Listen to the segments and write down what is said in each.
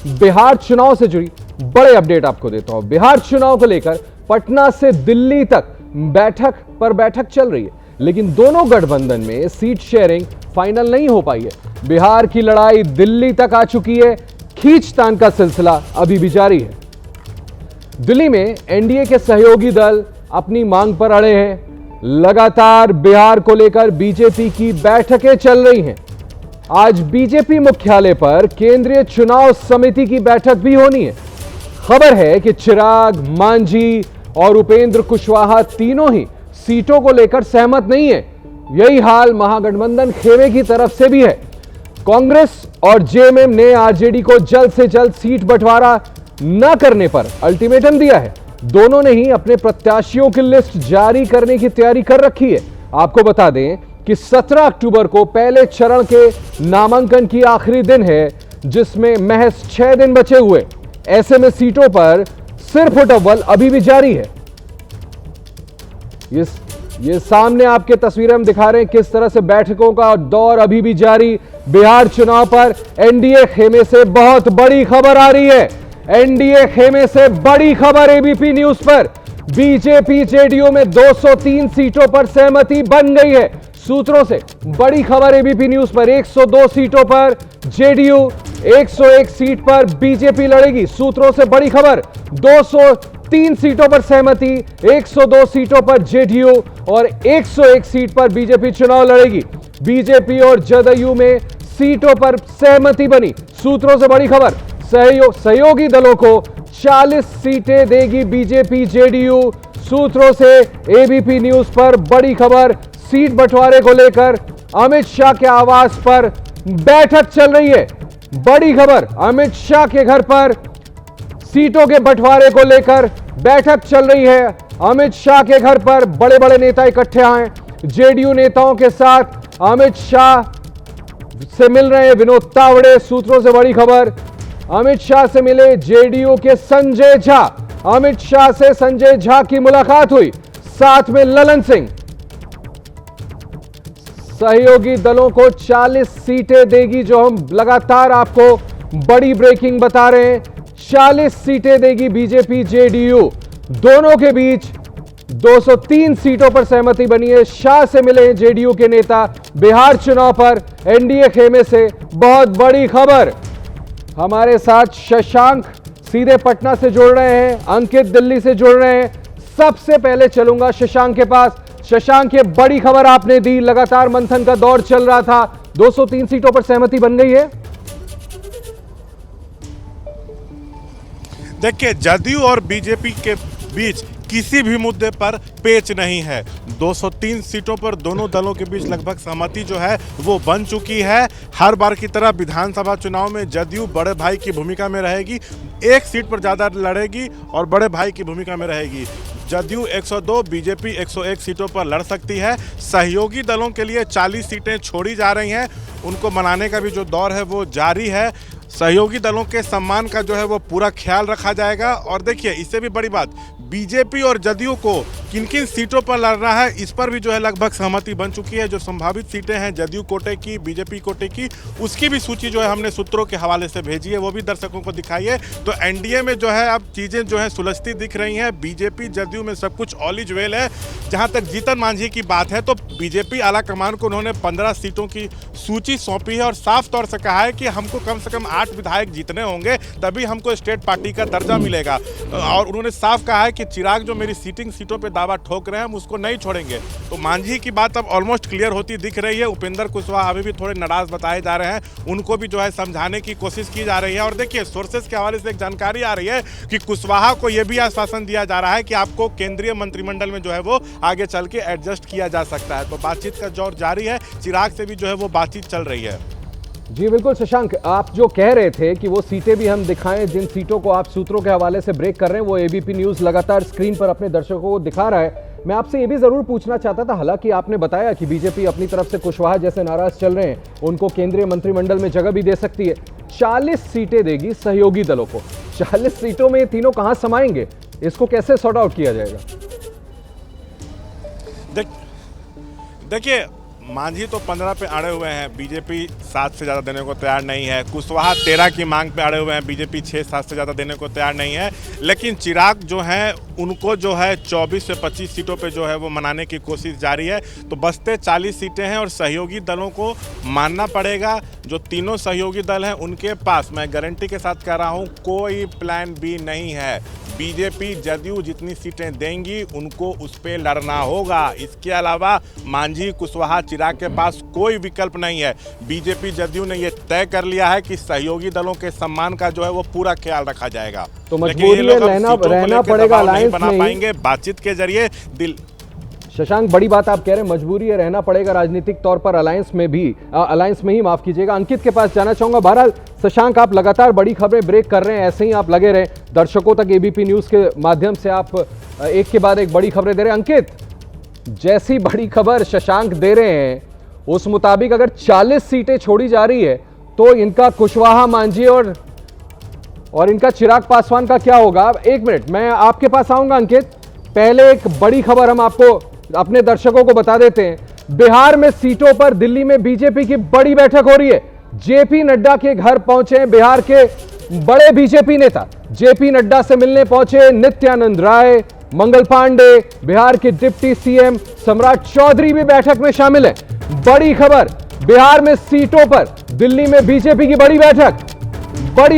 बिहार चुनाव से जुड़ी बड़े अपडेट आपको देता हूं। बिहार चुनाव को लेकर पटना से दिल्ली तक बैठक पर बैठक चल रही है, लेकिन दोनों गठबंधन में सीट शेयरिंग फाइनल नहीं हो पाई है। बिहार की लड़ाई दिल्ली तक आ चुकी है, खींचतान का सिलसिला अभी भी जारी है। दिल्ली में एनडीए के सहयोगी दल अपनी मांग पर अड़े हैं। लगातार बिहार को लेकर बीजेपी की बैठकें चल रही हैं। आज बीजेपी मुख्यालय पर केंद्रीय चुनाव समिति की बैठक भी होनी है। खबर है कि चिराग, मांझी और उपेंद्र कुशवाहा तीनों ही सीटों को लेकर सहमत नहीं है। यही हाल महागठबंधन खेमे की तरफ से भी है। कांग्रेस और जेएमएम ने आरजेडी को जल्द से जल्द सीट बंटवारा न करने पर अल्टीमेटम दिया है। दोनों ने ही अपने प्रत्याशियों की लिस्ट जारी करने की तैयारी कर रखी है। आपको बता दें कि 17 अक्टूबर को पहले चरण के नामांकन की आखिरी दिन है, जिसमें महज 6 दिन बचे हुए। ऐसे में सीटों पर सिर्फ अव्वल अभी भी जारी है। ये सामने आपके तस्वीरें हम दिखा रहे हैं, किस तरह से बैठकों का दौर अभी भी जारी। बिहार चुनाव पर एनडीए खेमे से बहुत बड़ी खबर आ रही है। एनडीए खेमे से बड़ी खबर एबीपी न्यूज पर। बीजेपी जेडीयू में 203 सीटों पर सहमति बन गई है। सूत्रों से बड़ी खबर एबीपी न्यूज पर। 102 सीटों पर जेडीयू, 101 सीट पर बीजेपी लड़ेगी। सूत्रों से बड़ी खबर, 203 सीटों पर सहमति, 102 सीटों पर जेडीयू और 101 सीट पर बीजेपी चुनाव लड़ेगी। बीजेपी और जदयू में सीटों पर सहमति बनी। सूत्रों से बड़ी खबर, सहयोगी दलों को 40 सीटें देगी बीजेपी जेडीयू। सूत्रों से एबीपी न्यूज पर बड़ी खबर, सीट बंटवारे को लेकर अमित शाह के आवास पर बैठक चल रही है। बड़ी खबर, अमित शाह के घर पर सीटों के बंटवारे को लेकर बैठक चल रही है। अमित शाह के घर पर बड़े बड़े नेता इकट्ठे आए। जेडीयू नेताओं के साथ अमित शाह से मिल रहे हैं विनोद तावड़े। सूत्रों से बड़ी खबर, अमित शाह से मिले जेडीयू के संजय झा। अमित शाह से संजय झा की मुलाकात हुई, साथ में ललन सिंह। सहयोगी दलों को 40 सीटें देगी, जो हम लगातार आपको बड़ी ब्रेकिंग बता रहे हैं। 40 सीटें देगी बीजेपी जेडीयू। दोनों के बीच 203 सीटों पर सहमति बनी है। शाह से मिले जेडीयू के नेता। बिहार चुनाव पर एनडीए खेमे से बहुत बड़ी खबर। हमारे साथ शशांक सीधे पटना से जुड़ रहे हैं, अंकित दिल्ली से जुड़ रहे हैं। सबसे पहले चलूंगा शशांक के पास। शशांक, ये बड़ी खबर आपने दी, लगातार मंथन का दौर चल रहा था, 203 सीटों पर सहमति बन गई है। देखिए, जदयू और बीजेपी के बीच किसी भी मुद्दे पर पेच नहीं है। 203 सीटों पर दोनों दलों के बीच लगभग सहमति जो है वो बन चुकी है। हर बार की तरह विधानसभा चुनाव में जदयू बड़े भाई की भूमिका में रहेगी, एक सीट पर ज़्यादा लड़ेगी और बड़े भाई की भूमिका में रहेगी। जदयू 102, बीजेपी 101 सीटों पर लड़ सकती है। सहयोगी दलों के लिए 40 सीटें छोड़ी जा रही हैं, उनको मनाने का भी जो दौर है वो जारी है। सहयोगी दलों के सम्मान का जो है वो पूरा ख्याल रखा जाएगा। और देखिए, इससे भी बड़ी बात, बीजेपी और जदयू को किन किन सीटों पर लड़ना है, इस पर भी जो है लगभग सहमति बन चुकी है। जो संभावित सीटें हैं जदयू कोटे की, बीजेपी कोटे की, उसकी भी सूची जो है हमने सूत्रों के हवाले से भेजी है, वो भी दर्शकों को दिखाई है। तो एनडीए में जो है अब चीज़ें जो है सुलझती दिख रही हैं। बीजेपी जदयू में सब कुछ ऑल इज वेल है। जहाँ तक जीतन मांझी की बात है, तो बीजेपी आलाकमान को उन्होंने 15 सीटों की सूची सौंपी है और साफ तौर से कहा है कि हमको कम से कम 8 विधायक जीतने होंगे, तभी हमको स्टेट पार्टी का दर्जा मिलेगा। और उन्होंने साफ कहा है कि चिराग जो मेरी सीटिंग सीटों पे दावा ठोक रहे हैं, हम उसको नहीं छोड़ेंगे। तो मांझी की बात अब ऑलमोस्ट क्लियर होती दिख रही है। उपेंद्र कुशवाहा अभी भी थोड़े नाराज बताए जा रहे हैं, उनको भी जो है समझाने की कोशिश की जा रही है। और देखिए, सोर्सेस के हवाले से एक जानकारी आ रही है कि कुशवाहा को यह भी आश्वासन दिया जा रहा है कि आपको केंद्रीय मंत्रिमंडल में जो है वो आगे चल के एडजस्ट किया जा सकता है। तो बातचीत का दौर जारी है, चिराग से भी जो है वो बातचीत चल रही है। जी बिल्कुल शशांक, आप जो कह रहे थे कि वो सीटें भी हम दिखाएं, जिन सीटों को आप सूत्रों के हवाले से ब्रेक कर रहे हैं, वो एबीपी न्यूज लगातार स्क्रीन पर अपने दर्शकों को दिखा रहा है। मैं आपसे ये भी जरूर पूछना चाहता था, हालांकि आपने बताया कि बीजेपी अपनी तरफ से कुशवाहा जैसे नाराज चल रहे हैं, उनको केंद्रीय मंत्रिमंडल में जगह भी दे सकती है। 40 सीटें देगी सहयोगी दलों को। 40 सीटों में ये तीनों कहां समाएंगे, इसको कैसे सॉर्ट आउट किया जाएगा? देखिए, मांझी तो 15 पे अड़े हुए हैं, बीजेपी 7 से ज़्यादा देने को तैयार नहीं है। कुशवाहा 13 की मांग पे अड़े हुए हैं, बीजेपी 6-7 से ज़्यादा देने को तैयार नहीं है। लेकिन चिराग जो है उनको जो है 24 से 25 सीटों पे जो है वो मनाने की कोशिश जारी है। तो बसते 40 सीटें हैं और सहयोगी दलों को मानना पड़ेगा। जो तीनों सहयोगी दल हैं उनके पास, मैं गारंटी के साथ कह रहा हूँ, कोई प्लान बी नहीं है। बीजेपी जदयू जितनी सीटें देंगी उनको उस पर लड़ना होगा। इसके अलावा मांझी कुशवाहा चिराग के पास कोई विकल्प नहीं है। बीजेपी जदयू ने ये तय कर लिया है कि सहयोगी दलों के सम्मान का जो है वो पूरा ख्याल रखा जाएगा। तो मजबूरी है, रहना पड़ेगा अलायंस में, पाएंगे बातचीत के जरिए। शशांक, बड़ी बात आप कह रहे हैं, मजबूरी है, रहना पड़ेगा राजनीतिक तौर पर अलायंस में ही, माफ कीजिएगा। अंकित के पास जाना चाहूंगा। बहरहाल शशांक, आप लगातार बड़ी खबरें ब्रेक कर रहे हैं, ऐसे ही आप लगे रहे दर्शकों तक एबीपी न्यूज के माध्यम से आप एक के बाद एक बड़ी खबरें दे रहे हैं। अंकित, जैसी बड़ी खबर शशांक दे रहे हैं उस मुताबिक अगर 40 सीटें छोड़ी जा रही है तो इनका कुशवाहा, मांझी और इनका चिराग पासवान का क्या होगा? एक मिनट, मैं आपके पास आऊंगा अंकित। पहले एक बड़ी खबर हम आपको, अपने दर्शकों को बता देते हैं। बिहार में सीटों पर दिल्ली में बीजेपी की बड़ी बैठक हो रही है। जेपी नड्डा के घर पहुंचे हैं बिहार के बड़े बीजेपी नेता। जेपी नड्डा से मिलने पहुंचे नित्यानंद राय, मंगल पांडे, बिहार के डिप्टी सीएम सम्राट चौधरी भी बैठक में शामिल है। बड़ी खबर, बिहार में सीटों पर दिल्ली में बीजेपी की बड़ी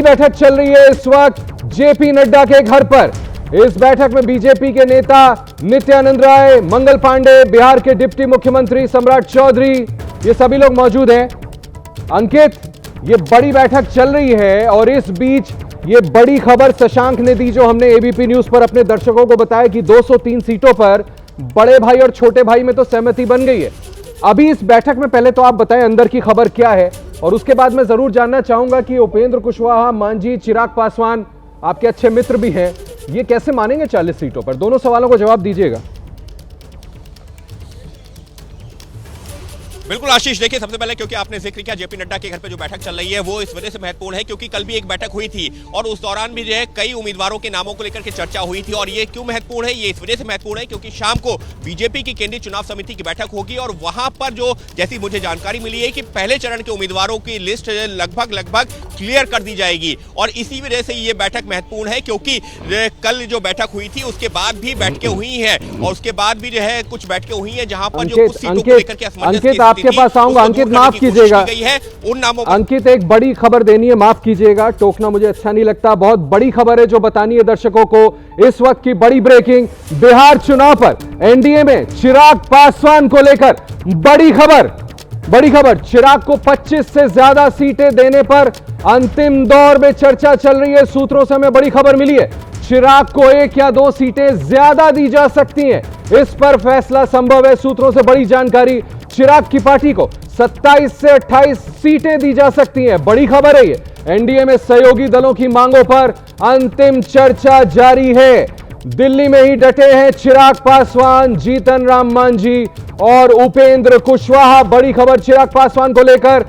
बैठक चल रही है इस वक्त जेपी नड्डा के घर पर। इस बैठक में बीजेपी के नेता नित्यानंद राय, मंगल पांडे, बिहार के डिप्टी मुख्यमंत्री सम्राट चौधरी, ये सभी लोग मौजूद हैं। अंकित, ये बड़ी बैठक चल रही है और इस बीच ये बड़ी खबर शशांक ने दी, जो हमने एबीपी न्यूज पर अपने दर्शकों को बताया कि 203 सीटों पर बड़े भाई और छोटे भाई में तो सहमति बन गई है। अभी इस बैठक में पहले तो आप बताएं अंदर की खबर क्या है, और उसके बाद मैं जरूर जानना चाहूंगा कि उपेंद्र कुशवाहा, मांझी, चिराग पासवान आपके अच्छे मित्र भी हैं, ये कैसे मानेंगे 40 सीटों पर? दोनों सवालों को जवाब दीजिएगा। बिल्कुल आशीष, देखिए सबसे पहले क्योंकि आपने जिक्र किया जेपी नड्डा के घर पे जो बैठक चल रही है वो इस वजह से महत्वपूर्ण है क्योंकि कल भी एक बैठक हुई थी और उस दौरान भी जो है कई उम्मीदवारों के नामों को लेकर के चर्चा हुई थी। और ये क्यों महत्वपूर्ण है? ये इस वजह से महत्वपूर्ण है क्योंकि शाम को बीजेपी की केंद्रीय चुनाव समिति की बैठक होगी और वहां पर जो, जैसी मुझे जानकारी मिली है कि पहले चरण के उम्मीदवारों की लिस्ट लगभग क्लियर कर दी जाएगी। और इसी वजह से ये बैठक महत्वपूर्ण है क्योंकि कल जो बैठक हुई थी उसके बाद भी बैठकें हुई हैं और उसके बाद भी जो है कुछ बैठकें हुई हैं जहां पर जो कुछ सीटों को लेकर के असमंजस आपके पास आऊंगा। अंकित, माफ कीजिएगा, उन नामों अंकित एक बड़ी खबर देनी है, माफ कीजिएगा, टोकना मुझे अच्छा नहीं लगता। बहुत बड़ी खबर है जो बतानी है दर्शकों को। इस वक्त की बड़ी ब्रेकिंग, बिहार चुनाव पर एनडीए में चिराग पासवान को लेकर बड़ी खबर। चिराग को 25 से ज्यादा सीटें देने पर अंतिम दौर में चर्चा चल रही है। सूत्रों से हमें बड़ी खबर मिली है, चिराग को 1 या 2 सीटें ज्यादा दी जा सकती हैं, इस पर फैसला संभव है। सूत्रों से बड़ी जानकारी, चिराग की पार्टी को 27 से 28 सीटें दी जा सकती हैं। बड़ी खबर है ये। एनडीए में सहयोगी दलों की मांगों पर अंतिम चर्चा जारी है। दिल्ली में ही डटे हैं चिराग पासवान, जीतन राम मांझी और उपेंद्र कुशवाहा। बड़ी खबर चिराग पासवान को लेकर,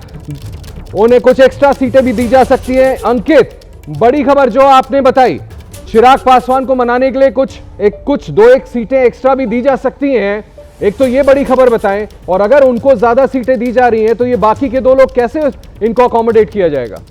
उन्हें कुछ एक्स्ट्रा सीटें भी दी जा सकती हैं। अंकित, बड़ी खबर जो आपने बताई, चिराग पासवान को मनाने के लिए कुछ 2-1 सीटें एक्स्ट्रा भी दी जा सकती हैं। एक तो ये बड़ी खबर बताएं, और अगर उनको ज्यादा सीटें दी जा रही हैं तो ये बाकी के 2 लोग कैसे इनको अकोमोडेट किया जाएगा?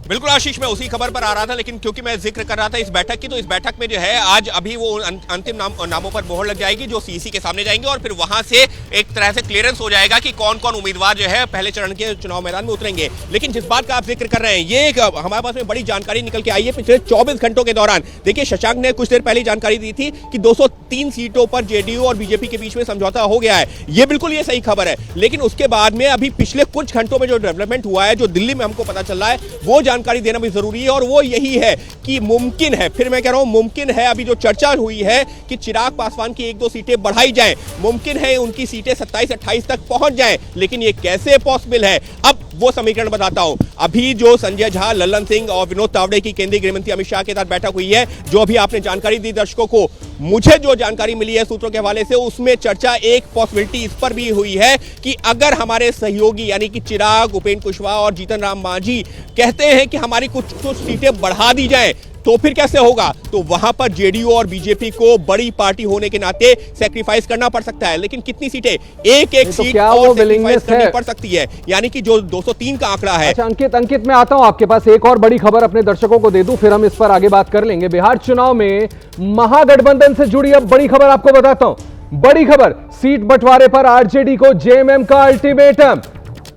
बिल्कुल आशीष, मैं उसी खबर पर आ रहा था, लेकिन क्योंकि मैं जिक्र कर रहा था इस बैठक की, तो इस बैठक में जो है आज अभी वो अंतिम नामों पर मोहर लग जाएगी जो सीसी के सामने जाएंगे और फिर वहां से एक तरह से क्लियरेंस हो जाएगा कि कौन कौन उम्मीदवार जो है पहले चरण के चुनाव मैदान में उतरेंगे। लेकिन जिस बात का आप जिक्र कर रहे हैं, ये हमारे पास में बड़ी जानकारी निकल के आई है पिछले 24 घंटों के दौरान। देखिए, शशांक ने कुछ देर पहले जानकारी दी थी कि 203 सीटों पर जेडीयू और बीजेपी के बीच में समझौता हो गया है। ये बिल्कुल ये सही खबर है, लेकिन उसके बाद में अभी पिछले कुछ घंटों में जो डेवलपमेंट हुआ है, जो दिल्ली में हमको पता चल रहा है, वो जानकारी देना भी जरूरी है। और वो यही है कि मुमकिन है, फिर मैं कह रहा हूं मुमकिन है, अभी जो चर्चा हुई है कि चिराग पासवान की 1-2 सीटें बढ़ाई जाएं, मुमकिन है उनकी सीटें 27-28 तक पहुंच जाएं। लेकिन ये कैसे पॉसिबल है, अब वो समीकरण बताता हूं। अभी जो संजय झा, लल्लन सिंह और विनोद तावड़े की केंद्रीय गृह मंत्री अमित शाह के साथ बैठक हुई है, जो अभी आपने जानकारी दी दर्शकों को, मुझे जो जानकारी मिली है सूत्रों के हवाले से, उसमें चर्चा एक पॉसिबिलिटी इस पर भी हुई है कि अगर हमारे सहयोगी यानी कि चिराग, उपेंद्र कुशवाहा और जीतन राम मांझी कहते हैं कि हमारी कुछ सीटें बढ़ा दी जाएं, तो फिर कैसे होगा? तो वहां पर जेडीयू और बीजेपी को बड़ी पार्टी होने के नाते सैक्रिफाइस करना पड़ सकता है, लेकिन कितनी सीटें? एक तो सीट क्या और वो सैक्रिफाइस willingness करनी है? पड़ सकती है, यानी कि जो 203 का आंकड़ा है। अच्छा अंकित, मैं आता हूं आपके पास, एक और बड़ी खबर अपने दर्शकों को दे दूं, फिर हम इस पर आगे बात कर लेंगे। बिहार चुनाव में महागठबंधन से जुड़ी अब बड़ी खबर आपको बताता हूं। बड़ी खबर, सीट बंटवारे पर आरजेडी को जेएमएम का अल्टीमेटम।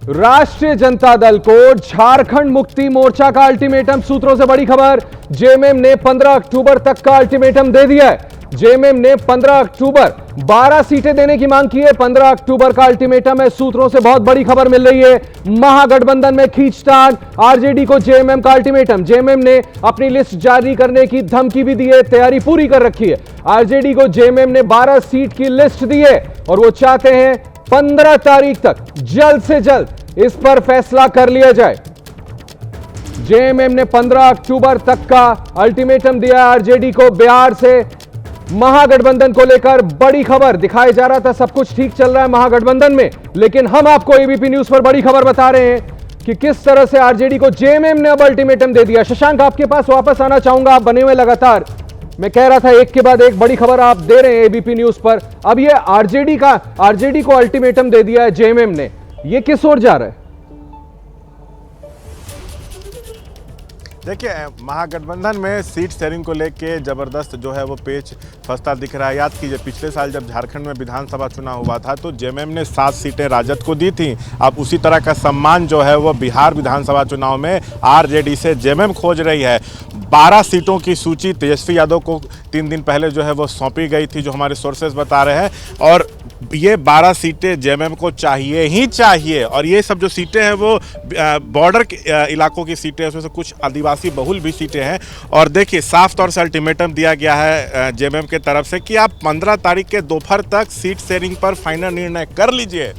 राष्ट्रीय जनता दल को झारखंड मुक्ति मोर्चा का अल्टीमेटम। सूत्रों से बड़ी खबर, जेएमएम ने 15 अक्टूबर तक का अल्टीमेटम दे दिया है। जेएमएम ने 15 अक्टूबर 12 सीटें देने की मांग की है। 15 अक्टूबर का अल्टीमेटम है। सूत्रों से बहुत बड़ी खबर मिल रही है, महागठबंधन में खींचतान, आरजेडी को जेएमएम का अल्टीमेटम। जेएमएम ने अपनी लिस्ट जारी करने की धमकी भी दी है, तैयारी पूरी कर रखी है। आरजेडी को जेएमएम ने 12 सीट की लिस्ट दी है और वो चाहते हैं 15 तारीख तक जल्द से जल्द इस पर फैसला कर लिया जाए। जेएमएम ने 15 अक्टूबर तक का अल्टीमेटम दिया आरजेडी को। बिहार से महागठबंधन को लेकर बड़ी खबर, दिखाया जा रहा था सब कुछ ठीक चल रहा है महागठबंधन में, लेकिन हम आपको एबीपी न्यूज पर बड़ी खबर बता रहे हैं कि किस तरह से आरजेडी को जेएमएम ने अब अल्टीमेटम दे दिया। शशांक, आपके पास वापस आना चाहूंगा, आप बने हुए लगातार। मैं कह रहा था एक के बाद एक बड़ी खबर आप दे रहे हैं एबीपी न्यूज पर। अब ये आरजेडी को अल्टीमेटम दे दिया है जेएमएम ने, ये किस ओर जा रहा है? देखिए, महागठबंधन में सीट शेयरिंग को लेके जबरदस्त जो है वो पेच फंसता दिख रहा है। याद कीजिए, पिछले साल जब झारखंड में विधानसभा चुनाव हुआ था तो जेएमएम ने 7 सीटें राजद को दी थी। अब उसी तरह का सम्मान जो है वो बिहार विधानसभा चुनाव में आरजेडी से जेएमएम खोज रही है। 12 सीटों की सूची तेजस्वी यादव को 3 दिन पहले जो है वो सौंपी गई थी, जो हमारे सोर्सेज बता रहे हैं, और ये 12 सीटें जेएमएम को चाहिए ही चाहिए। और ये सब जो सीटें हैं वो बॉर्डर इलाकों की सीटें, उसमें से कुछ आदिवासी बहुल भी सीटें हैं। और देखिए, साफ तौर से अल्टीमेटम दिया गया है जेएमएम के तरफ से कि आप 15 तारीख के दोपहर तक सीट शेयरिंग पर फाइनल निर्णय कर लीजिए,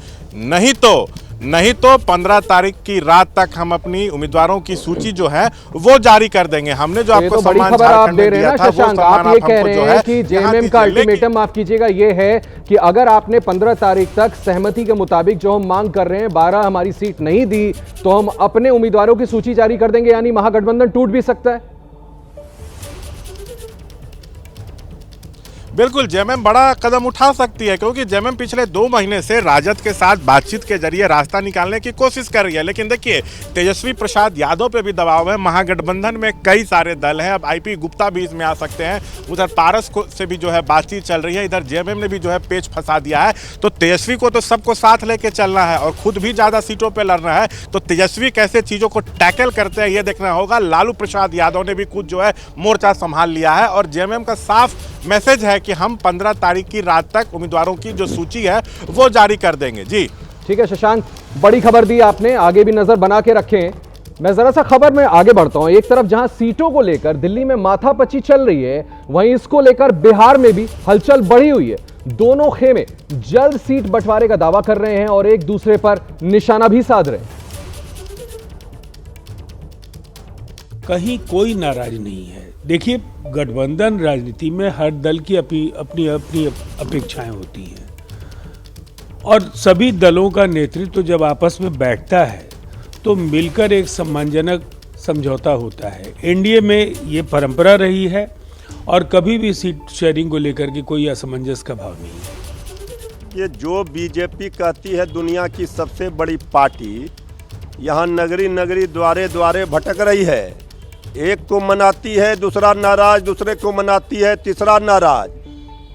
नहीं तो 15 तारीख की रात तक हम अपनी उम्मीदवारों की सूची जो है वो जारी कर देंगे। हमने जो आपको बड़ी खबर आप दे रहे हैं ना शशांक, आप ये कह रहे हैं कि जेएमएम का अल्टीमेटम माफ कीजिएगा ये है कि अगर आपने 15 तारीख तक सहमति के मुताबिक जो हम मांग कर रहे हैं 12 हमारी सीट नहीं दी तो हम अपने उम्मीदवारों की सूची जारी कर देंगे, यानी महागठबंधन टूट भी सकता है। बिल्कुल, जेएमएम बड़ा कदम उठा सकती है, क्योंकि जेएमएम पिछले 2 महीने से राजद के साथ बातचीत के जरिए रास्ता निकालने की कोशिश कर रही है। लेकिन देखिए, तेजस्वी प्रसाद यादव पे भी दबाव है, महागठबंधन में कई सारे दल हैं, अब आईपी गुप्ता भी इसमें आ सकते हैं, उधर पारस से भी जो है बातचीत चल रही है, इधर जेएमएम ने भी जो है पेच फंसा दिया है। तो तेजस्वी को तो सबको साथ लेके चलना है और खुद भी ज़्यादा सीटों पर लड़ना है, तो तेजस्वी कैसे चीज़ों को टैकल करते हैं ये देखना होगा। लालू प्रसाद यादव ने भी खुद जो है मोर्चा संभाल लिया है और जेएमएम का साफ मैसेज है कि हम 15 तारीख की रात तक उम्मीदवारों की जो सूची है वो जारी कर देंगे। जी ठीक है शशांक, बड़ी खबर दी आपने, आगे भी नजर बना के रखें। मैं जरा सा खबर में आगे बढ़ता हूं। एक तरफ जहां सीटों को लेकर दिल्ली में माथापच्ची चल रही है, वहीं इसको लेकर बिहार में भी हलचल बढ़ी हुई है। दोनों खेमे जल्द सीट बंटवारे का दावा कर रहे हैं और एक दूसरे पर निशाना भी साध रहे हैं। कहीं कोई नाराज नहीं है। देखिए, गठबंधन राजनीति में हर दल की अपनी अपेक्षाएं होती हैं और सभी दलों का नेतृत्व जब आपस में बैठता है तो मिलकर एक सम्मानजनक समझौता होता है। एनडीए में ये परंपरा रही है और कभी भी सीट शेयरिंग को लेकर के कोई असमंजस का भाव नहीं है। ये जो बीजेपी कहती है दुनिया की सबसे बड़ी पार्टी, यहाँ नगरी नगरी द्वारे द्वारे भटक रही है। एक को मनाती है, दूसरा नाराज, दूसरे को मनाती है, तीसरा नाराज।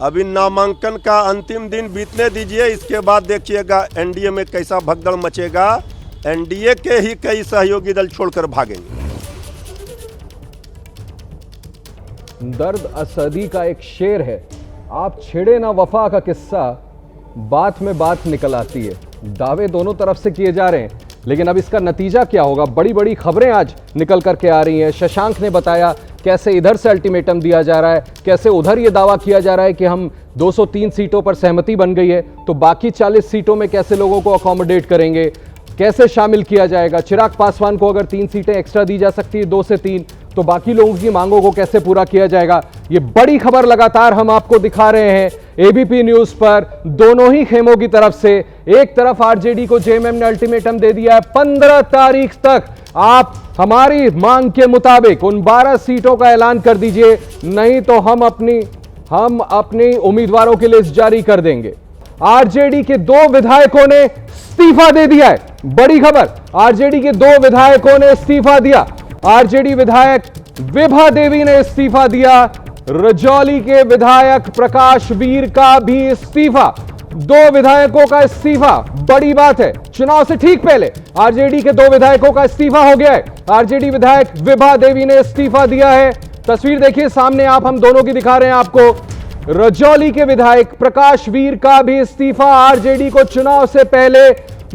अभी नामांकन का अंतिम दिन बीतने दीजिए, इसके बाद देखिएगा एनडीए में कैसा भगदड़ मचेगा। एनडीए के ही कई सहयोगी दल छोड़कर भागेंगे। दर्द असदी का एक शेर है, आप छेड़े ना वफा का किस्सा, बात में बात निकल आती है। दावे दोनों तरफ से किए जा रहे हैं, लेकिन अब इसका नतीजा क्या होगा? बड़ी बड़ी खबरें आज निकल करके आ रही हैं। शशांक ने बताया कैसे इधर से अल्टीमेटम दिया जा रहा है, कैसे उधर ये दावा किया जा रहा है कि हम 203 सीटों पर सहमति बन गई है, तो बाकी 40 सीटों में कैसे लोगों को अकोमोडेट करेंगे, कैसे शामिल किया जाएगा। चिराग पासवान को अगर 3 सीटें एक्स्ट्रा दी जा सकती है, 2 से 3, तो बाकी लोगों की मांगों को कैसे पूरा किया जाएगा। ये बड़ी खबर लगातार हम आपको दिखा रहे हैं एबीपी न्यूज पर, दोनों ही खेमों की तरफ से। एक तरफ आरजेडी को जेएमएम ने अल्टीमेटम दे दिया है, 15 तारीख तक आप हमारी मांग के मुताबिक उन 12 सीटों का ऐलान कर दीजिए, नहीं तो हम अपनी उम्मीदवारों की लिस्ट जारी कर देंगे। आरजेडी के 2 विधायकों ने इस्तीफा दे दिया है। बड़ी खबर, आरजेडी के 2 विधायकों ने इस्तीफा दिया। आरजेडी विधायक विभा देवी ने इस्तीफा दिया। रजौली के विधायक प्रकाश वीर का भी इस्तीफा। 2 विधायकों का इस्तीफा बड़ी बात है। चुनाव से ठीक पहले आरजेडी के 2 विधायकों का इस्तीफा हो गया है। आरजेडी विधायक विभा देवी ने इस्तीफा दिया है। तस्वीर देखिए सामने, आप हम दोनों की दिखा रहे हैं आपको। रजौली के विधायक प्रकाश वीर का भी इस्तीफा। आरजेडी को चुनाव से पहले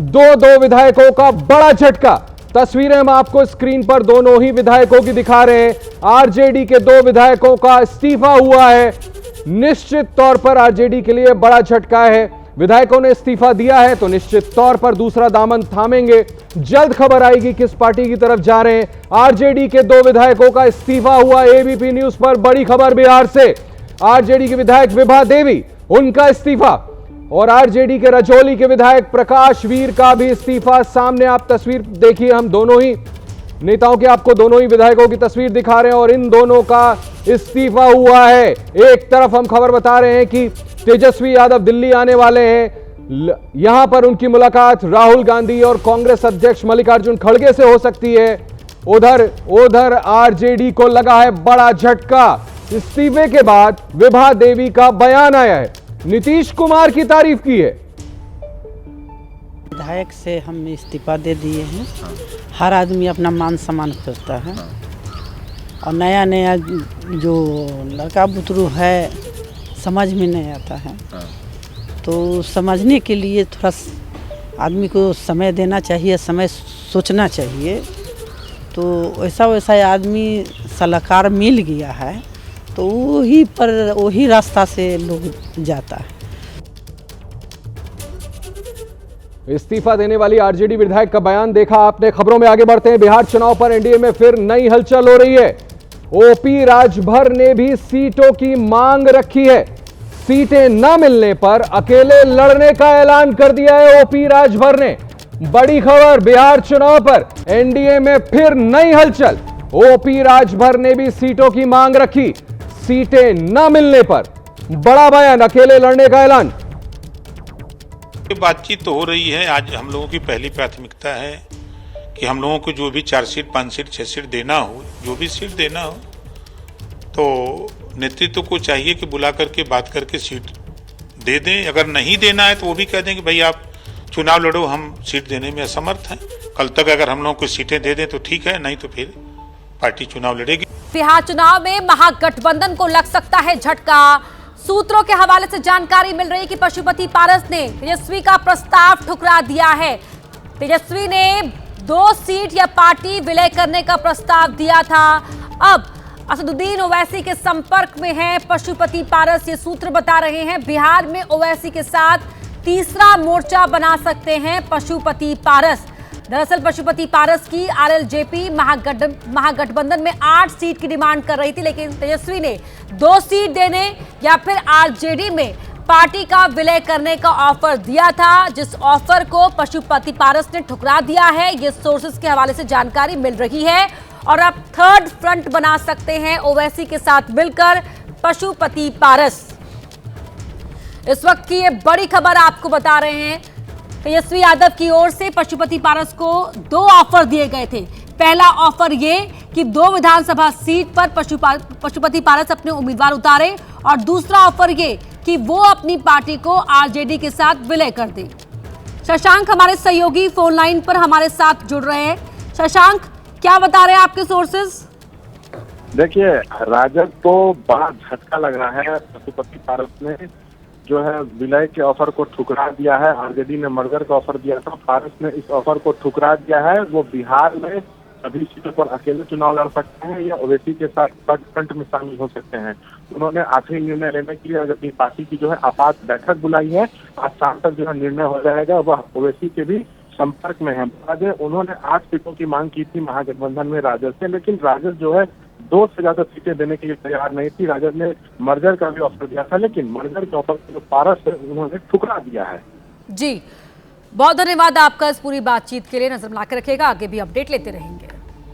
2 विधायकों का बड़ा झटका। तस्वीरें हम आपको स्क्रीन पर दोनों ही विधायकों की दिखा रहे हैं। आरजेडी के 2 विधायकों का इस्तीफा हुआ है। निश्चित तौर पर आरजेडी के लिए बड़ा झटका है। विधायकों ने इस्तीफा दिया है तो निश्चित तौर पर दूसरा दामन थामेंगे। जल्द खबर आएगी किस पार्टी की तरफ जा रहे हैं। आरजेडी के 2 विधायकों का इस्तीफा हुआ। एबीपी न्यूज पर बड़ी खबर बिहार से। आरजेडी के विधायक विभा देवी, उनका इस्तीफा, और आरजेडी के रजौली के विधायक प्रकाश वीर का भी इस्तीफा। सामने आप तस्वीर देखिए, हम दोनों ही नेताओं की, आपको दोनों ही विधायकों की तस्वीर दिखा रहे हैं और इन दोनों का इस्तीफा हुआ है। एक तरफ हम खबर बता रहे हैं कि तेजस्वी यादव दिल्ली आने वाले हैं, यहां पर उनकी मुलाकात राहुल गांधी और कांग्रेस अध्यक्ष मल्लिकार्जुन खड़गे से हो सकती है। उधर आरजेडी को लगा है बड़ा झटका। इस्तीफे के बाद विभा देवी का बयान आया है, नीतीश कुमार की तारीफ की है। विधायक से हम इस्तीफा दे दिए हैं। हर आदमी अपना मान सम्मान खोजता है और नया नया जो लड़का बुतरू है समझ में नहीं आता है, तो समझने के लिए थोड़ा आदमी को समय देना चाहिए, समय सोचना चाहिए। तो वैसा आदमी सलाहकार मिल गया है तो वही रास्ता से लोग जाता है। इस्तीफा देने वाली आरजेडी विधायक का बयान देखा आपने। खबरों में आगे बढ़ते हैं। बिहार चुनाव पर एनडीए में फिर नई हलचल हो रही है। ओपी राजभर ने भी सीटों की मांग रखी है। सीटें न मिलने पर अकेले लड़ने का ऐलान कर दिया है ओपी राजभर ने। बड़ी खबर, बिहार चुनाव पर एनडीए में फिर नई हलचल। ओपी राजभर ने भी सीटों की मांग रखी। सीटें न मिलने पर बड़ा बयान, अकेले लड़ने का ऐलान। बातचीत तो हो रही है। आज हम लोगों की पहली प्राथमिकता है कि हम लोगों को जो भी 4 सीट, 5 सीट, 6 सीट देना हो, जो भी सीट देना हो, तो नेतृत्व को चाहिए कि बुला करके बात करके सीट दे दें। अगर नहीं देना है तो वो भी कह दें कि भाई आप चुनाव लड़ो, हम सीट देने में असमर्थ हैं। कल तक अगर हम लोगों को सीटें दे दें तो ठीक है, नहीं तो फिर पार्टी चुनाव लड़ेगी। बिहार चुनाव में महागठबंधन को लग सकता है झटका। सूत्रों के हवाले से जानकारी मिल रही है कि पशुपति पारस ने तेजस्वी का प्रस्ताव ठुकरा दिया है। तेजस्वी ने 2 सीट या पार्टी विलय करने का प्रस्ताव दिया था। अब असदुद्दीन ओवैसी के संपर्क में है पशुपति पारस, ये सूत्र बता रहे हैं। बिहार में ओवैसी के साथ तीसरा मोर्चा बना सकते हैं पशुपति पारस। दरअसल पशुपति पारस की आरएलजेपी महागठबंधन में 8 सीट की डिमांड कर रही थी, लेकिन तेजस्वी ने 2 सीट देने या फिर आरजेडी में पार्टी का विलय करने का ऑफर दिया था, जिस ऑफर को पशुपति पारस ने ठुकरा दिया है। ये सोर्सेस के हवाले से जानकारी मिल रही है। और अब थर्ड फ्रंट बना सकते हैं ओवैसी के साथ मिलकर पशुपति पारस। इस वक्त की ये बड़ी खबर आपको बता रहे हैं। तेजस्वी यादव की ओर से पशुपति पारस को 2 ऑफर दिए गए थे। पहला ऑफर ये कि 2 विधानसभा सीट पर पशुपति पारस अपने उम्मीदवार उतारे, और दूसरा ऑफर ये कि वो अपनी पार्टी को आरजेडी के साथ विलय कर दे। शशांक हमारे सहयोगी फोन लाइन पर हमारे साथ जुड़ रहे हैं। शशांक, क्या बता रहे हैं आपके सोर्सेज? देखिए, राजद को बड़ा झटका लग रहा है। पशुपति पारस ने जो है विलय के ऑफर को ठुकरा दिया है। आरजेडी ने मर्जर का ऑफर दिया था, पारस ने इस ऑफर को ठुकरा दिया है। वो बिहार में सभी सीटों पर अकेले चुनाव लड़ सकते हैं या ओवैसी के साथ थर्ड फ्रंट में शामिल हो सकते हैं। उन्होंने आखिरी निर्णय लेने के लिए अपनी पार्टी की जो है आपात बैठक बुलाई है। आज शाम तक जो है निर्णय हो जाएगा। वह ओवैसी के भी संपर्क में है। उन्होंने 8 सीटों की मांग की थी महागठबंधन में राजद से, लेकिन राजद जो है 2 से ज्यादा सीटें देने के लिए तैयार नहीं थी। राजद ने मर्जर का भी ऑफर दिया था, लेकिन मर्जर के ऑफर को पारस से उन्होंने ठुकरा दिया है। जी, बहुत धन्यवाद आपका इस पूरी बातचीत के लिए। नजर बना के रखिएगा, आगे भी अपडेट लेते रहेंगे।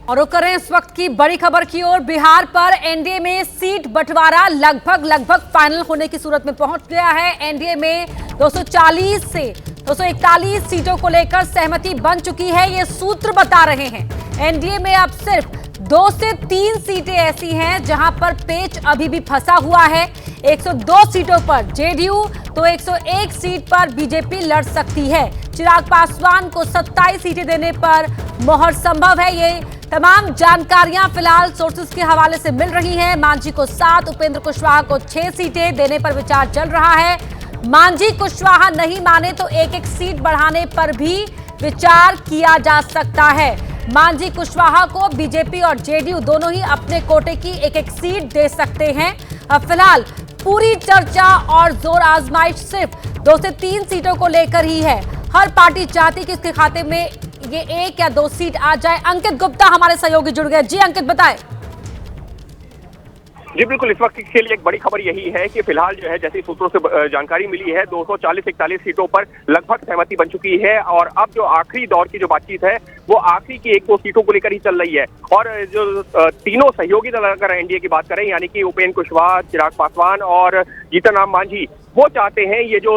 और रुक करें इस वक्त की बड़ी खबर की ओर। बिहार पर एनडीए में सीट बंटवारा लगभग फाइनल होने की सूरत में पहुंच गया है। एनडीए में 240 से 241 सीटों को लेकर सहमति बन चुकी है, ये सूत्र बता रहे हैं। एनडीए में अब सिर्फ 2 से 3 सीटें ऐसी हैं जहां पर पेच अभी भी फंसा हुआ है। 102 सीटों पर जेडीयू तो 101 सीट पर बीजेपी लड़ सकती है। चिराग पासवान को 27 सीटें देने पर मोहर संभव है। ये तमाम जानकारियां फिलहाल सोर्सेज के हवाले से मिल रही हैं। मांझी को 7, उपेंद्र कुशवाहा को 6 सीटें देने पर विचार चल रहा है। मांझी कुशवाहा नहीं माने तो एक सीट बढ़ाने पर भी विचार किया जा सकता है। मांझी कुशवाहा को बीजेपी और जेडीयू दोनों ही अपने कोटे की एक सीट दे सकते हैं। अब फिलहाल पूरी चर्चा और जोर आजमाइश सिर्फ 2 से 3 सीटों को लेकर ही है। हर पार्टी चाहती कि इसके खाते में ये 1 या 2 सीट आ जाए। अंकित गुप्ता हमारे सहयोगी जुड़ गए। जी अंकित, बताएं। जी बिल्कुल, इस वक्त के लिए एक बड़ी खबर यही है कि फिलहाल जो है जैसी सूत्रों से जानकारी मिली है 240-41 सीटों पर लगभग सहमति बन चुकी है। और अब जो आखिरी दौर की जो बातचीत है वो आखिरी की 1-2 सीटों को लेकर ही चल रही है। और जो तीनों सहयोगी दल अगर एनडीए की बात करें, यानी कि उपेंद्र कुशवाहा, चिराग पासवान और जीतन राम मांझी, वो चाहते हैं ये जो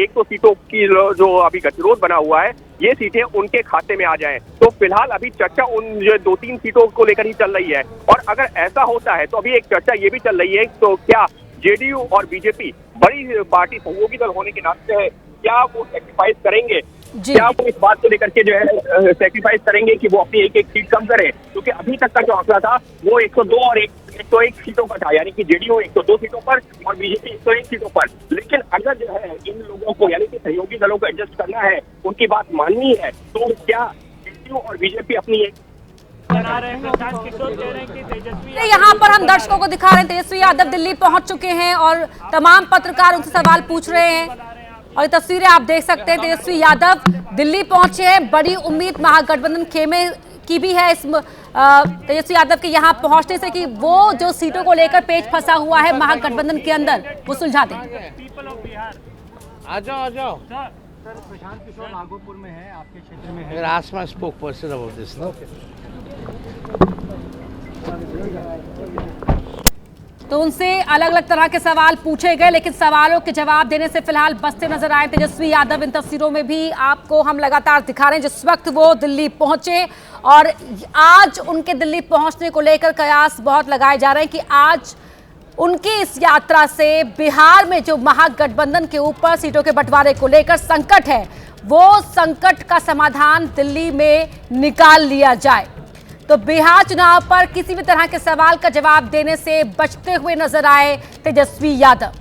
100 सीटों की जो अभी गतिरोध बना हुआ है ये सीटें उनके खाते में आ जाएं। तो फिलहाल अभी चर्चा उन जो 2-3 सीटों को लेकर ही चल रही है। और अगर ऐसा होता है तो अभी एक चर्चा ये भी चल रही है, तो क्या जेडीयू और बीजेपी बड़ी पार्टी सहयोगी दल होने के नाते क्या वो सेक्रीफाइस करेंगे, क्या वो इस बात को लेकर के जो है सेक्रीफाइस करेंगे कि वो अपनी एक सीट कम करें? क्योंकि अभी तक का जो आंकड़ा था वो 102 और 101 सीटों का था, यानी कि जेडीयू 102 सीटों पर और बीजेपी 101 सीटों पर। लेकिन अगर जो है इन लोगों को यानी कि सहयोगी दलों को एडजस्ट करना है, उनकी बात माननी है, तो क्या जेडीयू और बीजेपी अपनी एक यहाँ पर हम दर्शकों को दिखा रहे हैं तेजस्वी यादव दिल्ली पहुंच चुके हैं और तमाम पत्रकार उनसे सवाल पूछ रहे हैं। और ये तस्वीरें आप देख सकते हैं, तेजस्वी यादव दिल्ली पहुंचे हैं। बड़ी उम्मीद महागठबंधन खेमे की भी है इस तेजस्वी यादव के यहाँ पहुंचने से कि वो जो सीटों को लेकर पेच फंसा हुआ है महागठबंधन के अंदर वो सुलझा दें। आ जाओ सर, प्रशांत किशोर नागपुर में है, आपके क्षेत्र में है। आसमा स्पोक पर्सन अबाउट दिस। तो उनसे अलग अलग तरह के सवाल पूछे गए, लेकिन सवालों के जवाब देने से फिलहाल बचते नजर आए तेजस्वी यादव। इन तस्वीरों में भी आपको हम लगातार दिखा रहे हैं जिस वक्त वो दिल्ली पहुंचे। और आज उनके दिल्ली पहुंचने को लेकर कयास बहुत लगाए जा रहे हैं कि आज उनकी इस यात्रा से बिहार में जो महागठबंधन के ऊपर सीटों के बंटवारे को लेकर संकट है, वो संकट का समाधान दिल्ली में निकाल लिया जाए। तो बिहार चुनाव पर किसी भी तरह के सवाल का जवाब देने से बचते हुए नजर आए तेजस्वी यादव।